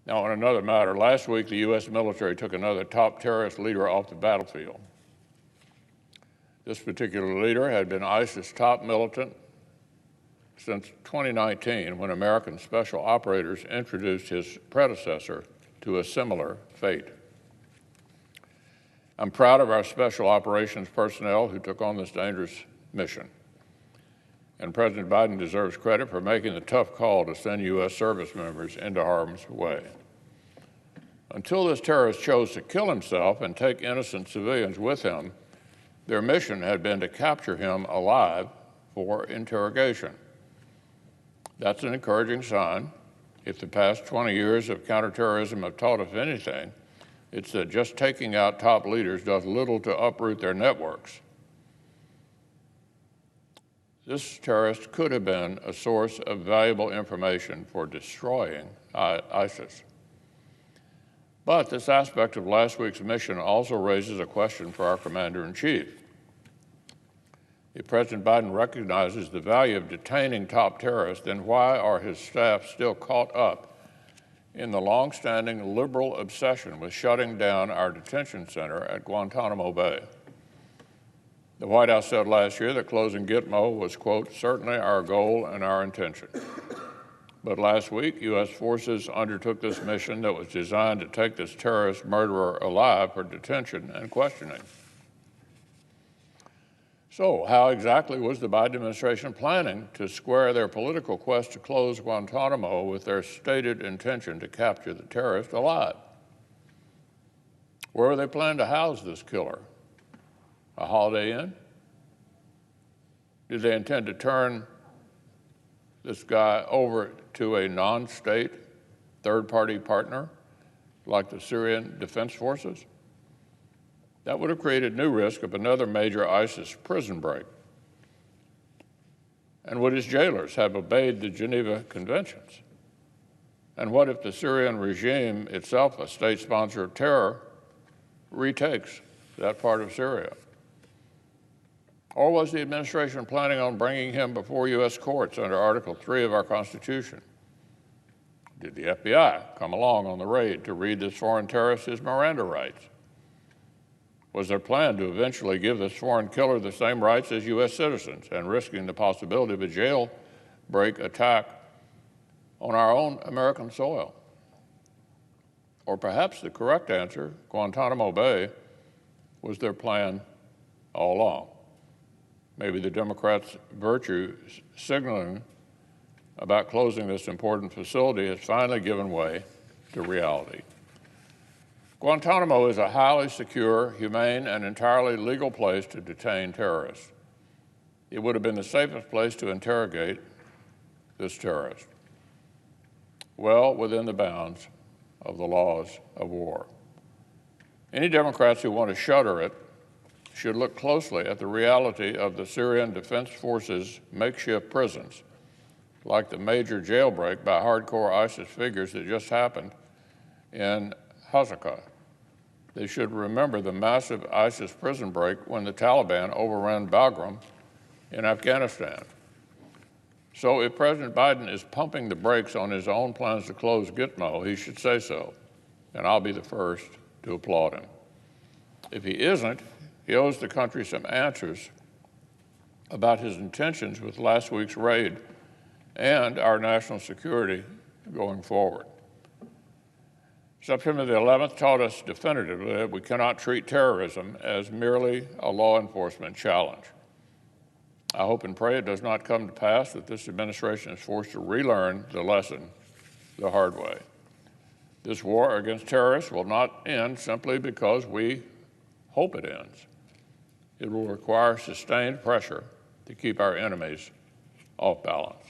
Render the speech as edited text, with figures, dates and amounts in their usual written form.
Now, on another matter, last week the U.S. military took another top terrorist leader off the battlefield. This particular leader had been ISIS top militant since 2019, when American special operators introduced his predecessor to a similar fate. I'm proud of our special operations personnel who took on this dangerous mission. And President Biden deserves credit for making the tough call to send U.S. service members into harm's way. Until this terrorist chose to kill himself and take innocent civilians with him, their mission had been to capture him alive for interrogation. That's an encouraging sign. If the past 20 years of counterterrorism have taught us anything, it's that just taking out top leaders does little to uproot their networks. This terrorist could have been a source of valuable information for destroying ISIS. But this aspect of last week's mission also raises a question for our commander-in-chief. If President Biden recognizes the value of detaining top terrorists, then why are his staff still caught up in the long-standing liberal obsession with shutting down our detention center at Guantanamo Bay? The White House said last year that closing Gitmo was, quote, certainly our goal and our intention. But last week, U.S. forces undertook this mission that was designed to take this terrorist murderer alive for detention and questioning. So how exactly was the Biden administration planning to square their political quest to close Guantanamo with their stated intention to capture the terrorist alive? Where were they planning to house this killer? A Holiday Inn? Did they intend to turn this guy over to a non-state third-party partner like the Syrian Defense Forces? That would have created new risk of another major ISIS prison break. And would his jailers have obeyed the Geneva Conventions? And what if the Syrian regime itself, a state sponsor of terror, retakes that part of Syria? Or was the administration planning on bringing him before U.S. courts under Article 3 of our Constitution? Did the FBI come along on the raid to read this foreign terrorist his Miranda rights? Was their plan to eventually give this foreign killer the same rights as U.S. citizens and risking the possibility of a jailbreak attack on our own American soil? Or perhaps the correct answer, Guantanamo Bay, was their plan all along. Maybe the Democrats' virtue signaling about closing this important facility has finally given way to reality. Guantanamo is a highly secure, humane, and entirely legal place to detain terrorists. It would have been the safest place to interrogate this terrorist, well within the bounds of the laws of war. Any Democrats who want to shutter it should look closely at the reality of the Syrian Defense Forces' makeshift prisons, like the major jailbreak by hardcore ISIS figures that just happened in Hasaka. They should remember the massive ISIS prison break when the Taliban overran Bagram in Afghanistan. So if President Biden is pumping the brakes on his own plans to close Gitmo, he should say so, and I'll be the first to applaud him. If he isn't, he owes the country some answers about his intentions with last week's raid and our national security going forward. September the 11th taught us definitively that we cannot treat terrorism as merely a law enforcement challenge. I hope and pray it does not come to pass that this administration is forced to relearn the lesson the hard way. This war against terrorists will not end simply because we hope it ends. It will require sustained pressure to keep our enemies off balance.